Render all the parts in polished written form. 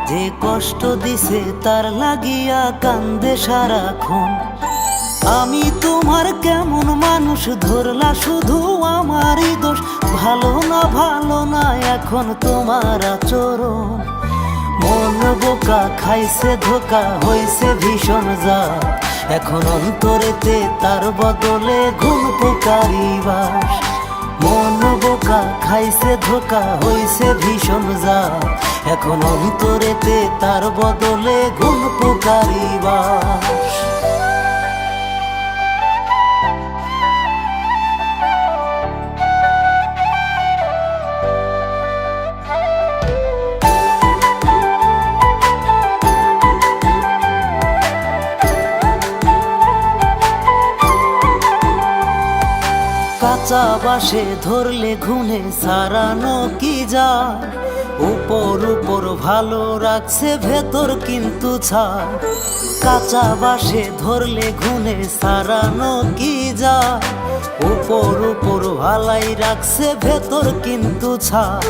যে কষ্ট দিছে তার লাগিয়া কান্দে সারাক্ষণ। আমি তোমার কেমন মানুষ ধরলা শুধু আমারই দোষ। ভালো না এখন তোমার আচরণ। মন বোকা খাইছে ধোকা হইছে ভীষণ যা। এখন অন্তরেতে তার বদলে ঘুম পোকারি বাস। মন বোকা খাইছে ধোকা হইছে ভীষণ যা। এখন অন্তরেতে তার বদলে ঘুম পোকারি বাস। কাঁচা বাসে ধরলে ঘুনে সারানো কি যায়। উপর ভালো রাখছে ভেতর কিন্তু ছাড়। কাঁচা বাসে ধরলে ঘুনে সারানো কি যায়। উপর ভালাই রাখছে ভেতর কিন্তু ছাড়।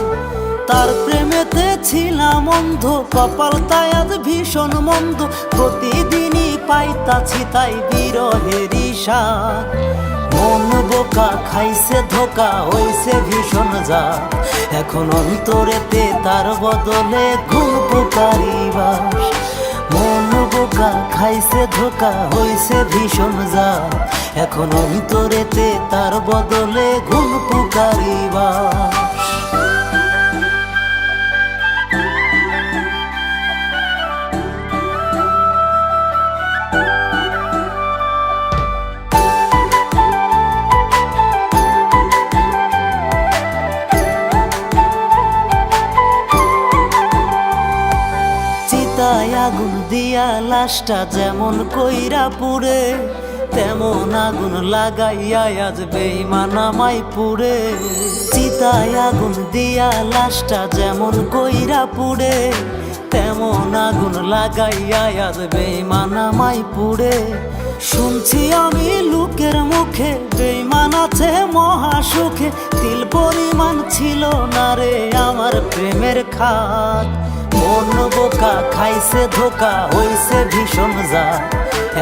তার প্রেমেতে ছিলাম অন্ধ কপাল তাই আজ ভীষণ মন্দ। প্রতিদিনই পাইতাছি তাই বিরহেরই স্বাদ। মন বোকা খাইছে ধোকা হইছে ভীষণ যা। এখন অন্তরেতে তার বদলে ঘুম পোকারি বাস। মন বোকা খাইছে ধোকা হইছে ভীষণ যা। এখন অন্তরেতে তার বদলে ঘুম পোকারি বাস। আগুন দিয়া লাশটা যেমন কইরা পুড়ে। তেমন আগুন লাগাইয়া আজ বেঈমান আমায় পুড়ে। চিতায় আগুন দিয়া লাশটা যেমন কইরা পুড়ে। তেমন আগুন লাগাইয়া আজ বেঈমান আমায় পুড়ে। শুনছি আমি লোকের মুখে বেঈমান আছে মহা সুখে। তিল পরিমাণ ছিল না রে আমার প্রেমের খাত। মন বোকা খাইছে ধোকা হইছে ভীষণ যা।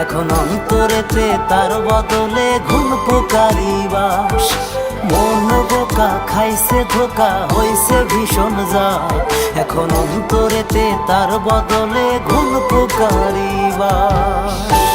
এখন অন্তরেতে তার বদলে ঘুম পোকারি বাস। মন বোকা খাইছে ধোকা হইছে ভীষণ যা। এখন অন্তরেতে তার বদলে ঘুম পোকারি বাস।